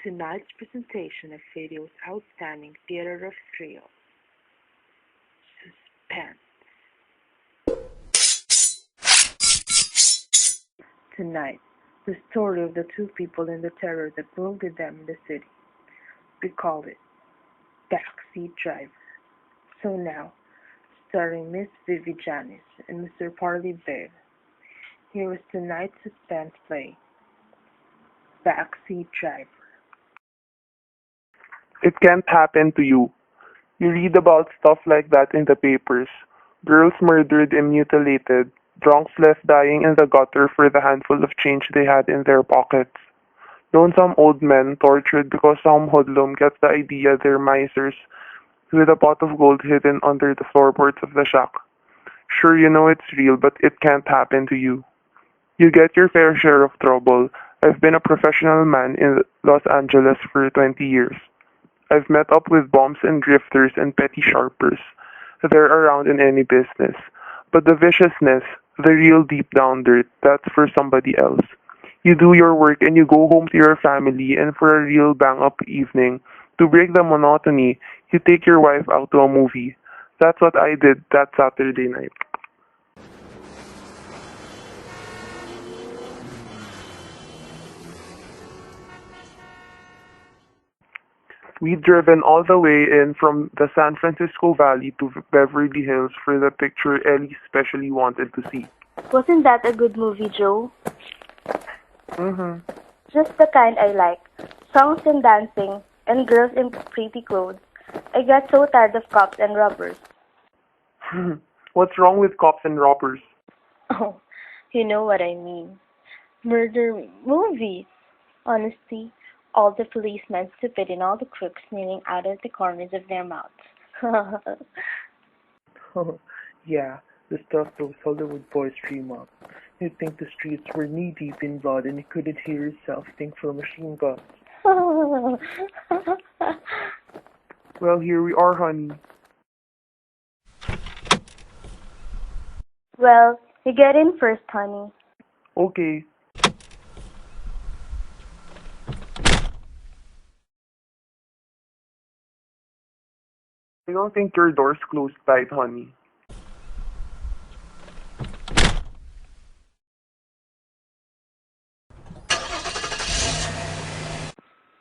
tonight's presentation of radio's outstanding theater of thrill, Suspense. Tonight, the story of the two people and the terror that bewildered them in the city. We call it Backseat Driver. So now, starring Miss Vivi Janis and Mr. Parley Babe, here is tonight's suspense play, Backseat Driver. It can't happen to you. You read about stuff like that in the papers. Girls murdered and mutilated, drunks left dying in the gutter for the handful of change they had in their pockets. Lonesome old men tortured because some hoodlum gets the idea they're misers with a pot of gold hidden under the floorboards of the shack. Sure, you know it's real, but it can't happen to you. You get your fair share of trouble. I've been a professional man in Los Angeles for 20 years. I've met up with bums and grifters and petty sharpers. They're around in any business. But the viciousness, the real deep down dirt, that's for somebody else. You do your work and you go home to your family, and for a real bang-up evening, to break the monotony, you take your wife out to a movie. That's what I did that Saturday night. We'd driven all the way in from the San Francisco Valley to Beverly Hills for the picture Ellie specially wanted to see. Wasn't that a good movie, Joe? Mm-hmm. Just the kind I like. Songs and dancing, and girls in pretty clothes. I get so tired of cops and robbers. What's wrong with cops and robbers? Oh, you know what I mean. Murder movies. Honestly, all the policemen stupid and all the crooks sneering out of the corners of their mouths. Yeah, the stuff those Hollywood boys dream up. You'd think the streets were knee-deep in blood and you couldn't hear yourself think for machine guns. Well, here we are, honey. Well, you get in first, honey. Okay. I don't think your door's closed tight, honey.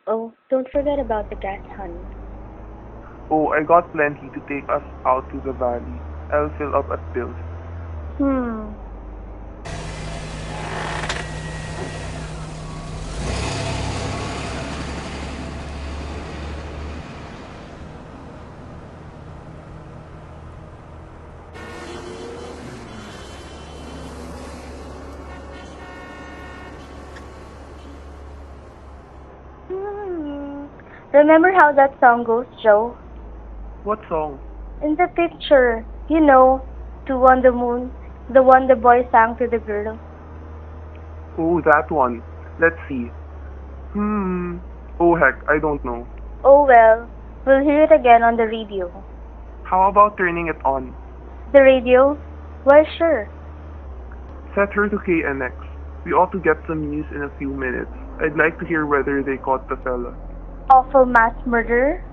Oh, don't forget about the gas, honey. Oh, I got plenty to take us out to the valley. I'll fill up at Bill's. Hmm. Remember how that song goes, Joe? What song? In the picture, you know, Two on the Moon, the one the boy sang to the girl. Oh, that one. Let's see. Oh heck, I don't know. Oh well, we'll hear it again on the radio. How about turning it on? The radio? Why sure. Set her to KNX. We ought to get some news in a few minutes. I'd like to hear whether they caught the fella. Awful mass murderer?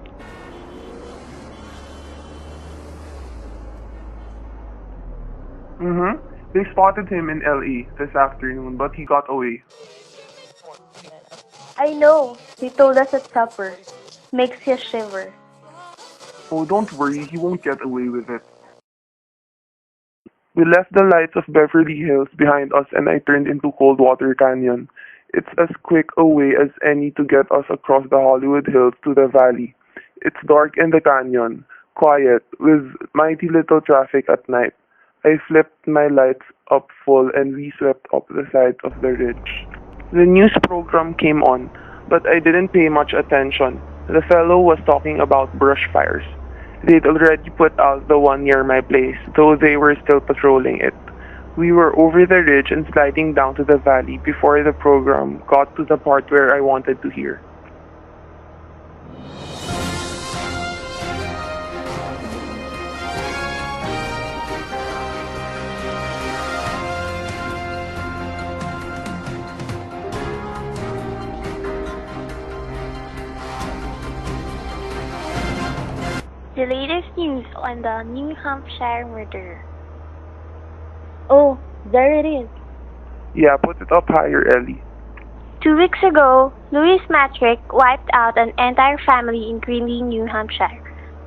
They spotted him in LA this afternoon, but he got away. I know, he told us at supper. Makes you shiver. Oh, don't worry, he won't get away with it. We left the lights of Beverly Hills behind us and I turned into Coldwater Canyon. It's as quick a way as any to get us across the Hollywood Hills to the valley. It's dark in the canyon, quiet, with mighty little traffic at night. I flipped my lights up full and we swept up the sides of the ridge. The news program came on, but I didn't pay much attention. The fellow was talking about brush fires. They'd already put out the one near my place, though they were still patrolling it. We were over the ridge and sliding down to the valley before the program got to the part where I wanted to hear. latest news on the New Hampshire murder. Oh, there it is. Yeah, put it up higher, Ellie. 2 weeks ago, Louis Matrick wiped out an entire family in Greeley, New Hampshire.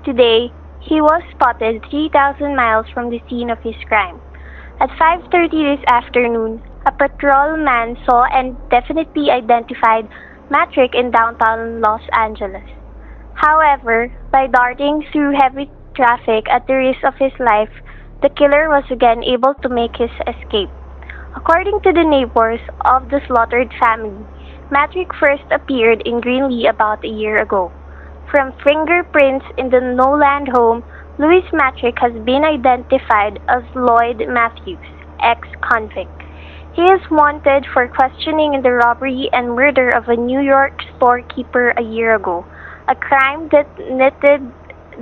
Today, he was spotted 3,000 miles from the scene of his crime. At 5:30 this afternoon, a patrolman saw and definitely identified Matrick in downtown Los Angeles. However, by darting through heavy traffic at the risk of his life, the killer was again able to make his escape. According to the neighbors of the slaughtered family, Matrick first appeared in Greenlee about a year ago. From fingerprints in the Noland home, Louis Matrick has been identified as Lloyd Matthews, ex-convict. He is wanted for questioning in the robbery and murder of a New York storekeeper a year ago, a crime that netted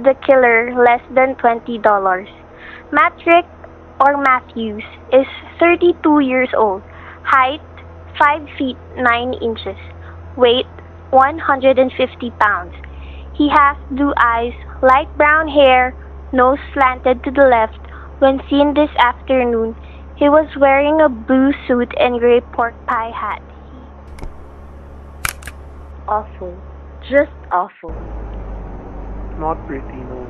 the killer less than $20. Matrick, or Matthews, is 32 years old, height 5 feet 9 inches, weight 150 pounds. He has blue eyes, light brown hair, nose slanted to the left. When seen this afternoon, he was wearing a blue suit and gray pork pie hat. Awful. Just awful. Not pretty, no.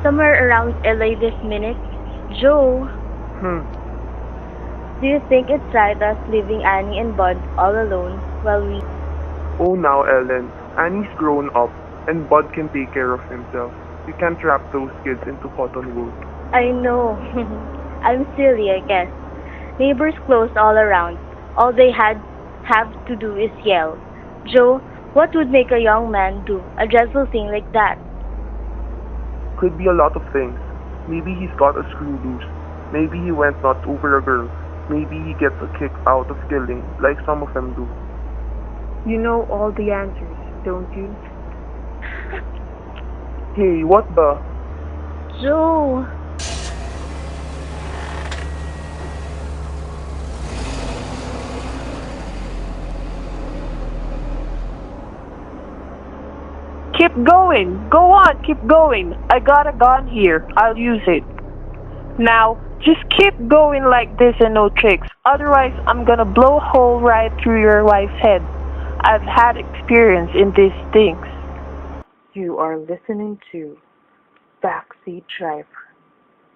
Somewhere around LA this minute. Joe, do you think it's right us leaving Annie and Bud all alone while we... Oh, now, Ellen. Annie's grown up, and Bud can take care of himself. You can't trap those kids into cotton wool. I know. I'm silly, I guess. Neighbors close all around. All they have to do is yell. Joe, what would make a young man do a dreadful thing like that? Could be a lot of things. Maybe he's got a screw loose. Maybe he went nuts over a girl. Maybe he gets a kick out of killing, like some of them do. You know all the answers, don't you? Hey, what the? Joe! Keep going! Go on, keep going! I got a gun here. I'll use it. Now, just keep going like this and no tricks. Otherwise, I'm gonna blow a hole right through your wife's head. I've had experience in these things. You are listening to Backseat Driver.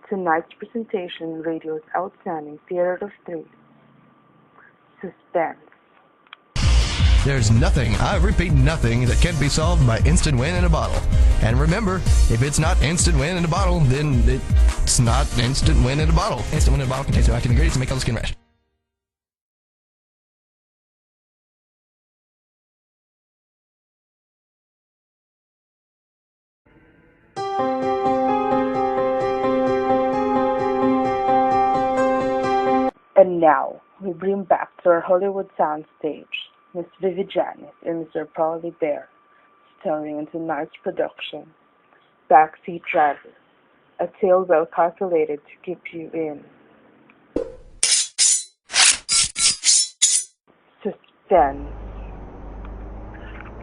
Tonight's presentation, radio's outstanding theater of three. Suspense. There's nothing, I repeat nothing, that can't be solved by instant win in a bottle. And remember, if it's not instant win in a bottle, then it's not instant win in a bottle. Instant win in a bottle contains no active ingredients to make all the skin rash. And now, we bring back to our Hollywood soundstage Miss Vivi Janis and Mr. Paulie Bear, starring in tonight's production, Backseat Driver, a tale well calculated to keep you in suspense.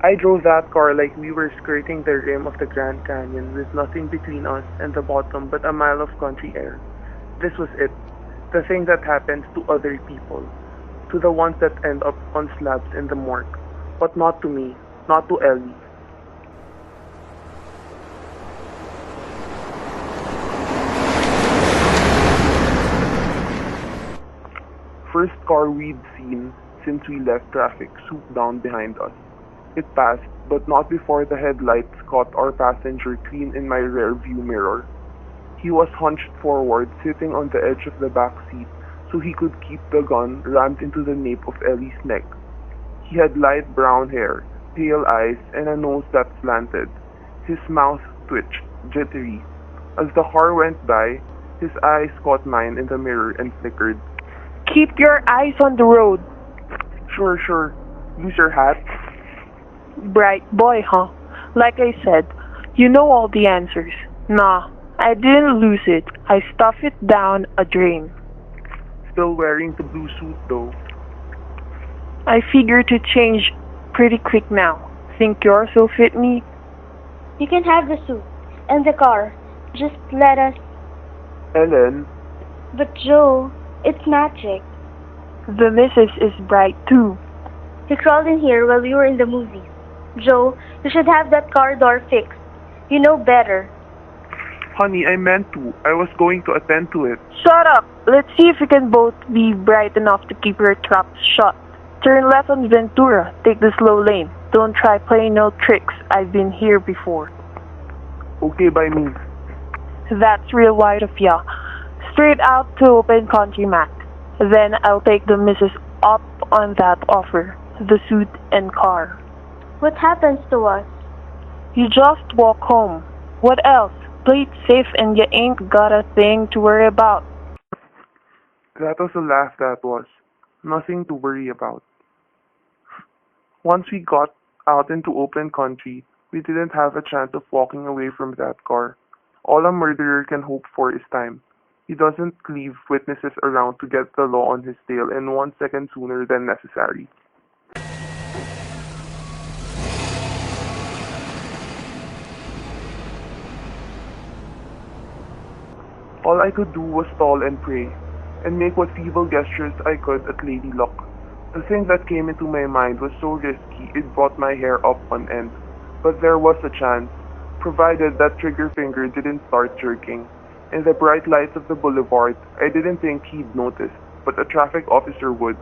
I drove that car like we were skirting the rim of the Grand Canyon with nothing between us and the bottom but a mile of country air. This was it. The thing that happens to other people. To the ones that end up on slabs in the morgue. But not to me. Not to Ellie. First car we'd seen since we left traffic swooped down behind us. It passed, but not before the headlights caught our passenger clean in my rear view mirror. He was hunched forward, sitting on the edge of the back seat, so he could keep the gun rammed into the nape of Ellie's neck. He had light brown hair, pale eyes, and a nose that slanted. His mouth twitched, jittery. As the car went by, his eyes caught mine in the mirror and flickered. Keep your eyes on the road. Sure. Lose your hat? Bright boy, huh? Like I said, you know all the answers. Nah, I didn't lose it. I stuffed it down a drain. Still wearing the blue suit though. I figure to change pretty quick now. think yours will fit me? You can have the suit and the car. Just let us. Ellen, But Joe, it's magic. The missus is bright too. He crawled in here while we were in the movies. Joe, you should have that car door fixed. You know better. honey, I meant to. I was going to attend to it. Shut up! Let's see if we can both be bright enough to keep your traps shut. Turn left on Ventura. Take the slow lane. Don't try playing no tricks. I've been here before. Okay by me. That's real white of ya. Straight out to open country, Mac. Then I'll take the missus up on that offer. The suit and car. What happens to us? You just walk home. What else? Play it safe and you ain't got a thing to worry about. That was a laugh, that was. Nothing to worry about. Once we got out into open country, we didn't have a chance of walking away from that car. All a murderer can hope for is time. He doesn't leave witnesses around to get the law on his tail in 1 second sooner than necessary. All I could do was stall and pray, and make what feeble gestures I could at Lady Luck. The thing that came into my mind was so risky it brought my hair up on end. But there was a chance, provided that trigger finger didn't start jerking. In the bright lights of the boulevard, I didn't think he'd notice, but a traffic officer would.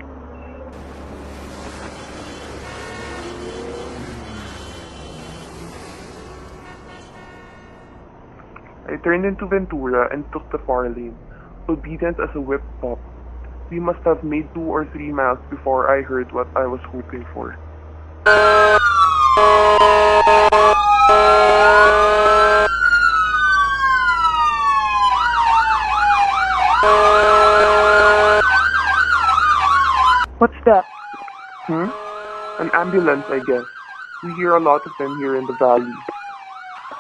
I turned into Ventura and took the far lane, obedient as a whip pop. We must have made 2 or 3 miles before I heard what I was hoping for. What's that? An ambulance, I guess. We hear a lot of them here in the valley.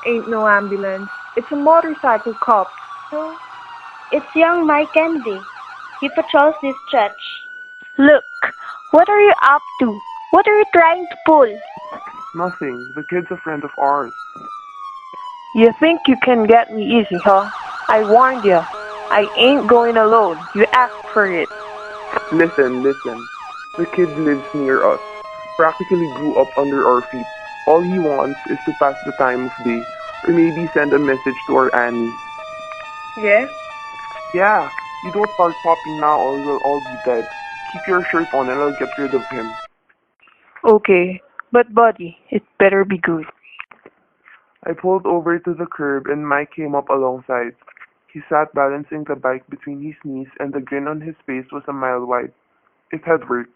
Ain't no ambulance. It's a motorcycle cop. So, it's young Mike Kennedy. He patrols this stretch. Look, what are you up to? What are you trying to pull? Nothing. The kid's a friend of ours. You think you can get me easy, huh? I warned you. I ain't going alone. You asked for it. Listen. The kid lives near us. Practically grew up under our feet. All he wants is to pass the time of day, or maybe send a message to our Annie. Yeah? Yeah, you don't start popping now or we'll all be dead. Keep your shirt on and I'll get rid of him. Okay, but buddy, it better be good. I pulled over to the curb and Mike came up alongside. He sat balancing the bike between his knees and the grin on his face was a mile wide. It had worked.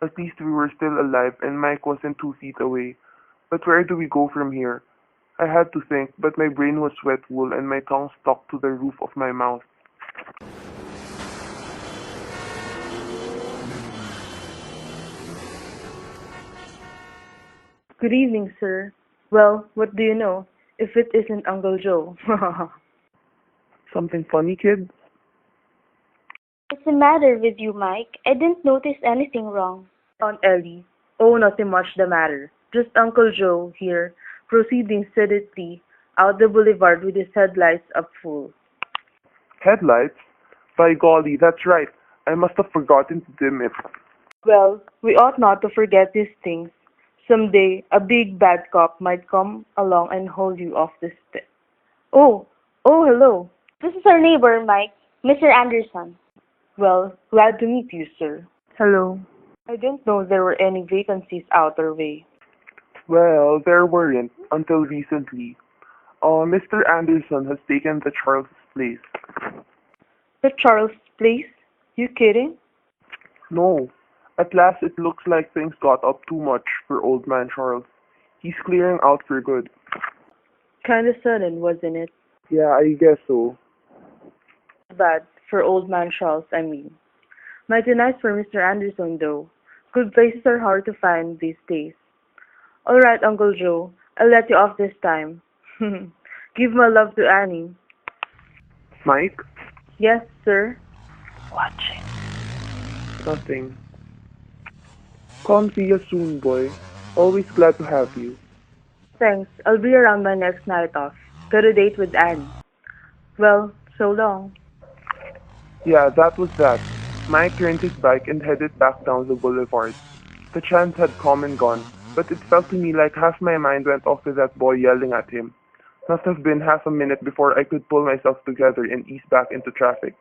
At least we were still alive and Mike wasn't 2 feet away. But where do we go from here? I had to think, but my brain was wet wool and my tongue stuck to the roof of my mouth. Good evening, sir. Well, what do you know? If it isn't Uncle Joe. Something funny, kid? What's the matter with you, Mike? I didn't notice anything wrong. Aunt Ellie. Oh, nothing much the matter. Just Uncle Joe here, proceeding steadily out the boulevard with his headlights up full. Headlights? By golly, that's right. I must have forgotten to dim it. Well, we ought not to forget these things. Someday, a big bad cop might come along and hold you off the step. Oh, hello. This is our neighbor, Mike, Mr. Anderson. Well, glad to meet you, sir. Hello. I didn't know there were any vacancies out our way. Well, there weren't until recently. Mr. Anderson has taken the Charles' place. The Charles place? You kidding? No. At last it looks like things got up too much for old man Charles. He's clearing out for good. Kinda sudden, wasn't it? Yeah, I guess so. Bad for old man Charles, I mean. Mighty nice for Mr. Anderson, though. Good places are hard to find these days. All right, Uncle Joe. I'll let you off this time. Give my love to Annie. Mike? Yes, sir. Watching. Nothing. Come see you soon, boy. Always glad to have you. Thanks, I'll be around my next night off. Got a date with Anne. Well, so long. Yeah, that was that. Mike turned his bike and headed back down the boulevard. The chance had come and gone, but it felt to me like half my mind went off with that boy yelling at him. Must have been half a minute before I could pull myself together and ease back into traffic.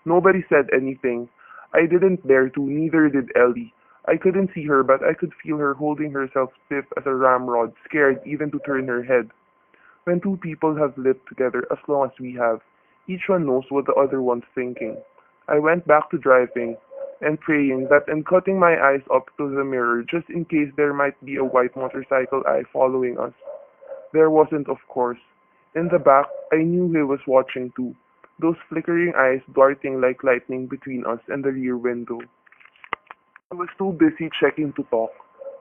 Nobody said anything. I didn't dare to, neither did Ellie. I couldn't see her, but I could feel her holding herself stiff as a ramrod, scared even to turn her head. When two people have lived together as long as we have, each one knows what the other one's thinking. I went back to driving and praying that and cutting my eyes up to the mirror just in case there might be a white motorcycle eye following us. There wasn't, of course. In the back, I knew he was watching too, those flickering eyes darting like lightning between us and the rear window. I was too busy checking to talk.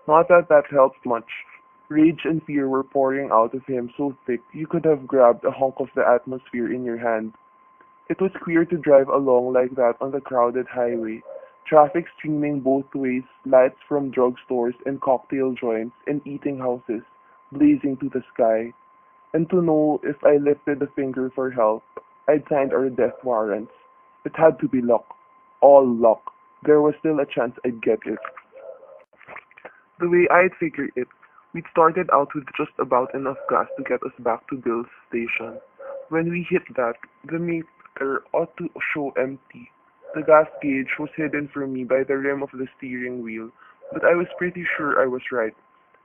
Not that that helped much. Rage and fear were pouring out of him so thick you could have grabbed a hunk of the atmosphere in your hand. It was queer to drive along like that on the crowded highway. Traffic streaming both ways, lights from drugstores and cocktail joints and eating houses blazing to the sky. And to know if I lifted a finger for help, I'd signed our death warrants. It had to be luck. All luck. There was still a chance I'd get it. The way I'd figured it, we'd started out with just about enough gas to get us back to Bill's station. When we hit that, the meter ought to show empty. The gas gauge was hidden from me by the rim of the steering wheel, but I was pretty sure I was right.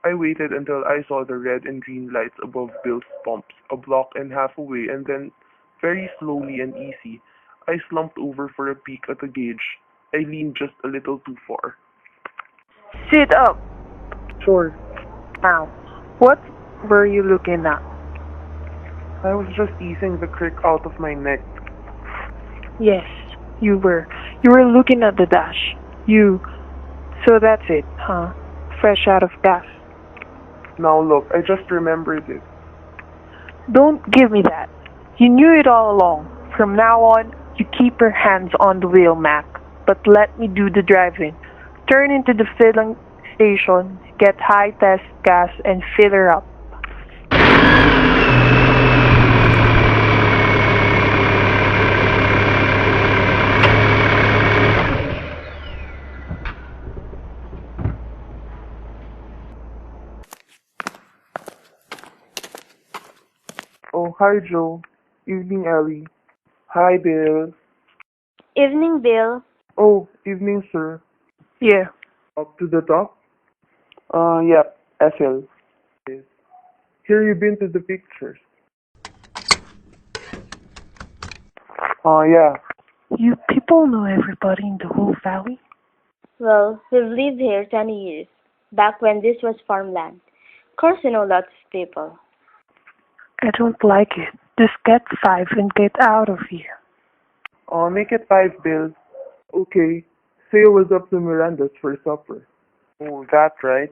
I waited until I saw the red and green lights above Bill's pumps, a block and a half away, and then, very slowly and easy, I slumped over for a peek at the gauge. I leaned just a little too far. Sit up. Sure, Now, what were you looking at? I was just easing the crick out of my neck. Yes, you were. You were looking at the dash. So that's it, huh? Fresh out of gas. Now look, I just remembered it. Don't give me that. You knew it all along. From now on, you keep your hands on the wheel, Mac. But let me do the driving. Turn into the filling station, get high test gas, and fill her up. Oh, hi Joe. Evening Ellie. Hi Bill. Evening, Bill. Oh, evening sir. Yeah. Up to the top? Yeah, SL. Yes. Here you've been to the pictures. Yeah. You people know everybody in the whole valley? Well, we've lived here 20 years, back when this was farmland. Of course, you know lots of people. I don't like it. Just get 5 and get out of here. Make it 5, Bill. Okay. Say what's up to Miranda's for supper. Oh, that right?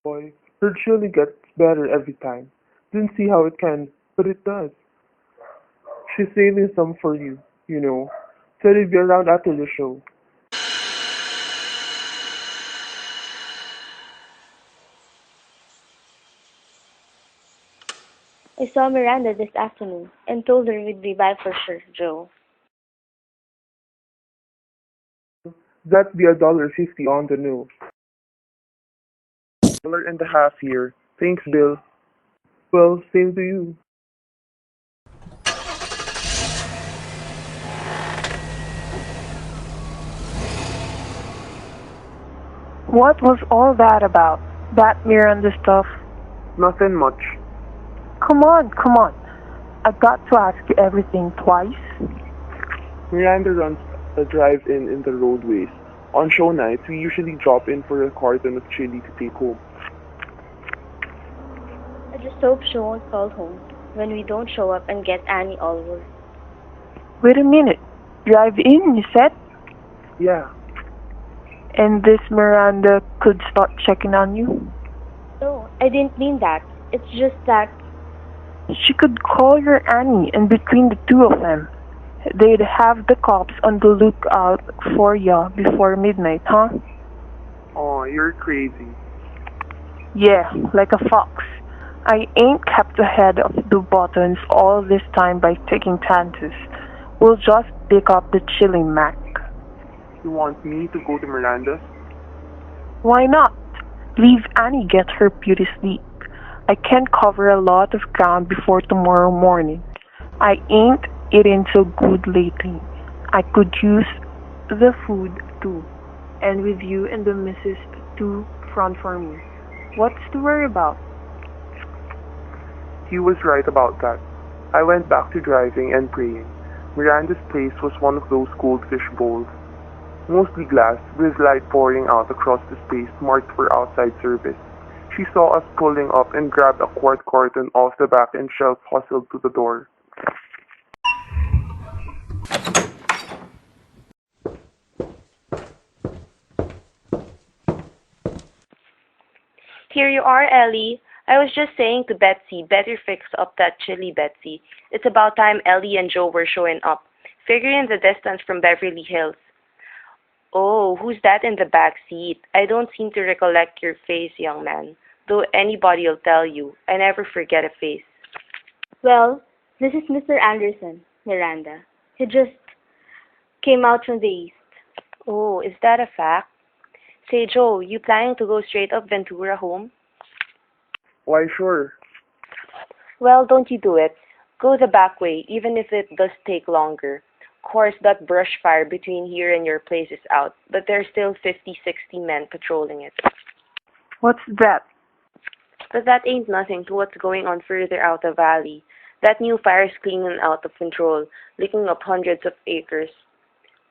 Boy, her chili gets better every time. Didn't see how it can, but it does. She's saving some for you, you know. Said he'd be around after the show. I saw Miranda this afternoon and told her we'd be by for sure, Joe. That'd be $1.50 on the nose. $1.50 here. Thanks, Bill. Well, same to you. What was all that about? That Miranda stuff? Nothing much. Come on. I've got to ask you everything twice. Miranda runs a drive-in in the roadways. On show nights, we usually drop in for a carton of chili to take home. I just hope she won't call home when we don't show up and get Annie all over. Wait a minute. Drive in, you said? Yeah. And this Miranda could start checking on you? No, I didn't mean that. It's just that She could call your Annie, and between the two of them, they'd have the cops on the lookout for ya before midnight, huh? Oh, you're crazy. Yeah, like a fox. I ain't kept ahead of the buttons all this time by taking chances. We'll just pick up the chilling Mac. You want me to go to Miranda's? Why not? Leave Annie get her beauty sleep. I can cover a lot of ground before tomorrow morning. I ain't eaten so good lately. I could use the food too. And with you and the missus to front for me. What's to worry about? He was right about that. I went back to driving and praying. Miranda's place was one of those goldfish bowls, mostly glass, with light pouring out across the space marked for outside service. She saw us pulling up and grabbed a quart carton off the back and shelf hustled to the door. Here you are, Ellie. I was just saying to Betsy, better fix up that chili, Betsy. It's about time Ellie and Joe were showing up. Figuring the distance from Beverly Hills. Oh, who's that in the back seat? I don't seem to recollect your face, young man. Though anybody'll tell you, I never forget a face. Well, this is Mr. Anderson, Miranda. He just came out from the east. Oh, is that a fact? Say, Joe, you planning to go straight up Ventura home? Why, sure. Well, don't you do it. Go the back way, even if it does take longer. Of course, that brush fire between here and your place is out, but there's still 50, 60 men patrolling it. What's that? But that ain't nothing to what's going on further out the valley. That new fire's clean and out of control, licking up hundreds of acres.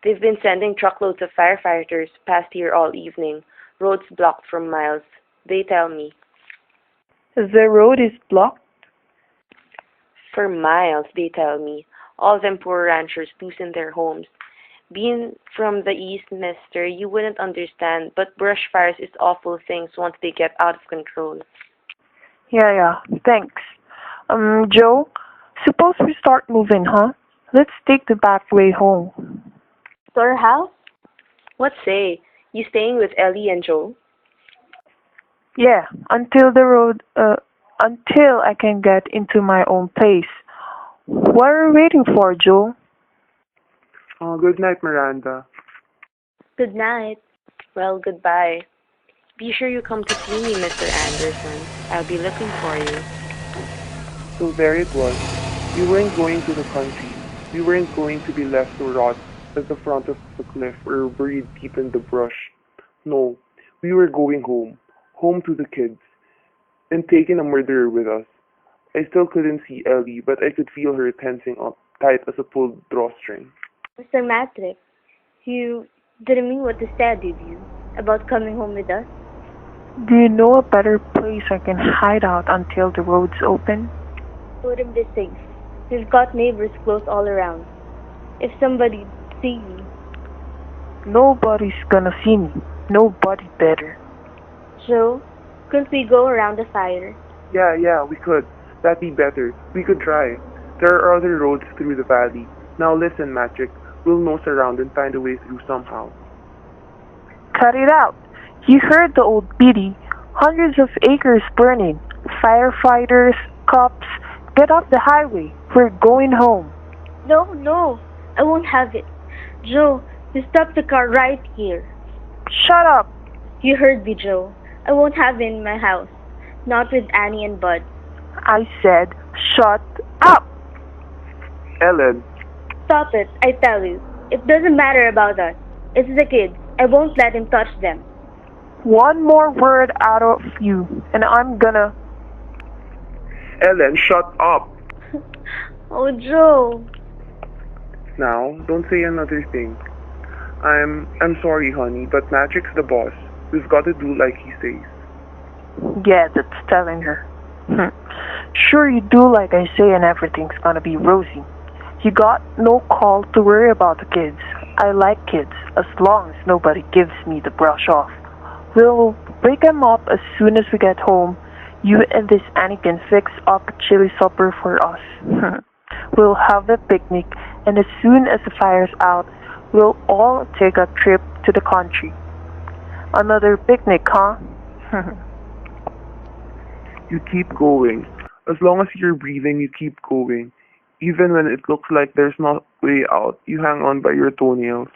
They've been sending truckloads of firefighters past here all evening, roads blocked for miles. They tell me. The road is blocked? For miles, they tell me. All them poor ranchers losing their homes. Being from the east, mister, you wouldn't understand, but brush fires is awful things once they get out of control. Yeah, thanks. Joe, suppose we start moving, huh? Let's take the back way home. To our house? What say? You staying with Ellie and Joe? Yeah, until I can get into my own place. What are you waiting for, Joe? Good night, Miranda. Good night. Well, goodbye. Be sure you come to see me, Mr. Anderson. I'll be looking for you. So there it was. We weren't going to the country. We weren't going to be left to rot at the front of the cliff or buried deep in the brush. No, we were going home. Home to the kids. And taking a murderer with us. I still couldn't see Ellie, but I could feel her tensing up, tight as a pulled drawstring. Mr. Matrick, you didn't mean what you said, did you? About coming home with us? Do you know a better place I can hide out until the road's open? Wouldn't be safe. We've got neighbors close all around. If somebody sees you. Nobody's gonna see me. Nobody better. Joe, couldn't we go around the fire? Yeah, we could. That'd be better. We could try. There are other roads through the valley. Now listen, Magic. We'll nose around and find a way through somehow. Cut it out. You heard the old biddy. Hundreds of acres burning. Firefighters, cops. Get off the highway. We're going home. No. I won't have it. Joe, you stop the car right here. Shut up. You heard me, Joe. I won't have it in my house. Not with Annie and Bud. I said, shut up. Ellen. Stop it, I tell you. It doesn't matter about us. It's the kids. I won't let him touch them. One more word out of you, and I'm gonna... Ellen, shut up. Oh, Joe. Now, don't say another thing. I'm sorry, honey, but Magic's the boss. We've got to do like he says. Yeah, that's telling her. Sure you do like I say and everything's gonna be rosy. You got no call to worry about the kids. I like kids, as long as nobody gives me the brush off. We'll wake them up as soon as we get home. You and this Annie can fix up a chili supper for us. We'll have a picnic, and as soon as the fire's out, we'll all take a trip to the country. Another picnic, huh? You keep going. As long as you're breathing, you keep going. Even when it looks like there's no way out, you hang on by your toenails.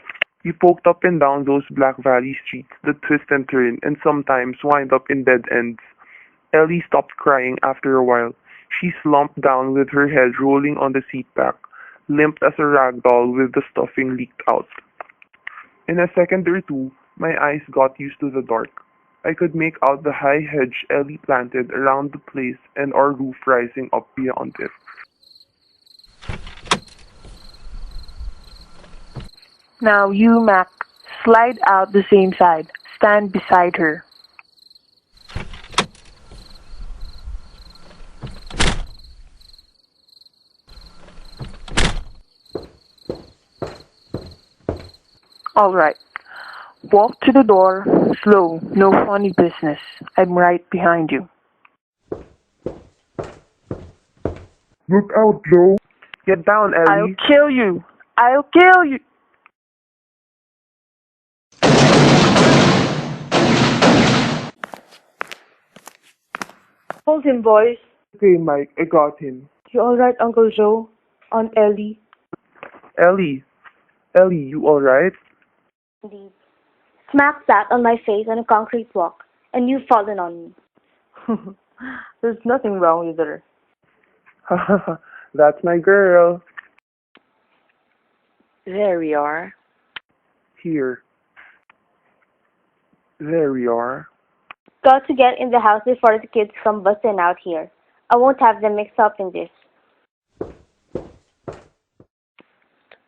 You poked up and down those Black Valley streets that twist and turn and sometimes wind up in dead ends. Ellie stopped crying after a while. She slumped down with her head rolling on the seat back, limp as a rag doll with the stuffing leaked out. In a second or two, my eyes got used to the dark. I could make out the high hedge Ellie planted around the place and our roof rising up beyond it. Now you, Mac, slide out the same side. Stand beside her. All right. Walk to the door, slow, no funny business. I'm right behind you. Look out, Joe! Get down, Ellie! I'll kill you! I'll kill you! Hold him, boys. Okay, Mike, I got him. You alright, Uncle Joe? Aunt Ellie? Ellie! Ellie, you alright? Indeed. Smack sat on my face on a concrete walk, and you've fallen on me. There's nothing wrong with her. That's my girl. There we are. Here. There we are. Got to get in the house before the kids come busting out here. I won't have them mixed up in this.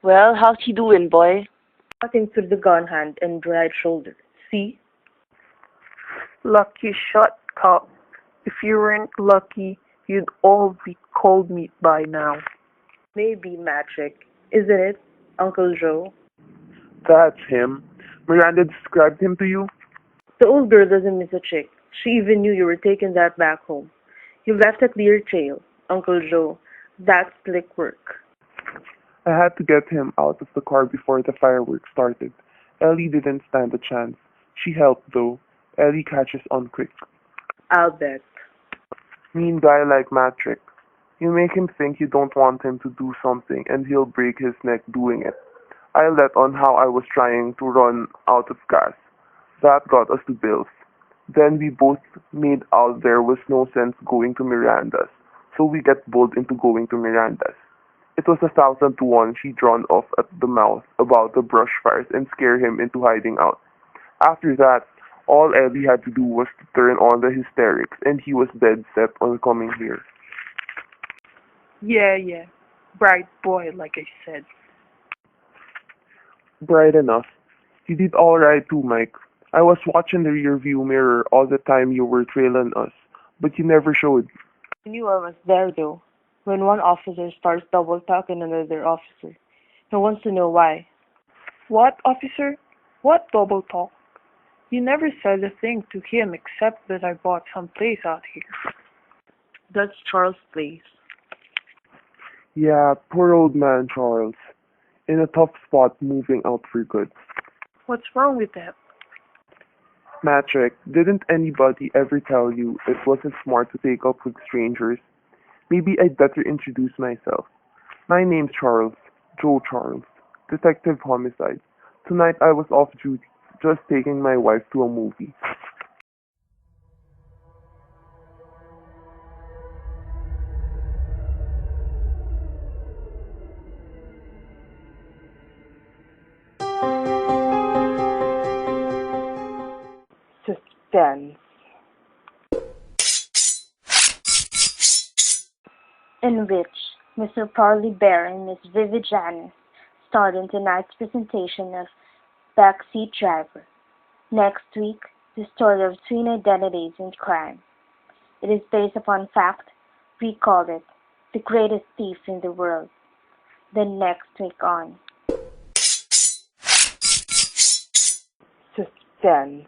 Well, how's he doing, boy? Nothing through the gun hand and right shoulder. See? Lucky shot, cop. If you weren't lucky, you'd all be cold meat by now. Maybe magic. Isn't it, Uncle Joe? That's him. Miranda described him to you? The old girl doesn't miss a chick. She even knew you were taking that back home. You left a clear trail, Uncle Joe. That's slick work. I had to get him out of the car before the fireworks started. Ellie didn't stand a chance. She helped, though. Ellie catches on quick. I'll bet. Mean guy like Matrick. You make him think you don't want him to do something and he'll break his neck doing it. I let on how I was trying to run out of gas. That got us to Bill's. Then we both made out there was no sense going to Miranda's, so we get bold into going to Miranda's. It was 1,000 to 1 she drawn off at the mouth about the brush fires and scare him into hiding out. After that, all Ellie had to do was to turn on the hysterics and he was dead set on coming here. Yeah. Bright boy, like I said. Bright enough. You did alright too, Mike. I was watching the rear view mirror all the time you were trailing us, but you never showed. I knew I was there, though. When one officer starts double talking another officer, he wants to know why. What, officer? What double talk? You never said a thing to him except that I bought some place out here. That's Charles' place. Yeah, poor old man Charles. In a tough spot moving out for good. What's wrong with that? Matrick, didn't anybody ever tell you it wasn't smart to take up with strangers? Maybe I'd better introduce myself. My name's Charles, Joe Charles, Detective Homicide. Tonight I was off duty, just taking my wife to a movie. Suspense. In which Mr. Parley Bear and Miss Vivi Janice starred in tonight's presentation of Backseat Driver. Next week, the story of twin identities in crime. It is based upon fact. We call it The Greatest Thief in the World. Then next week on Suspense.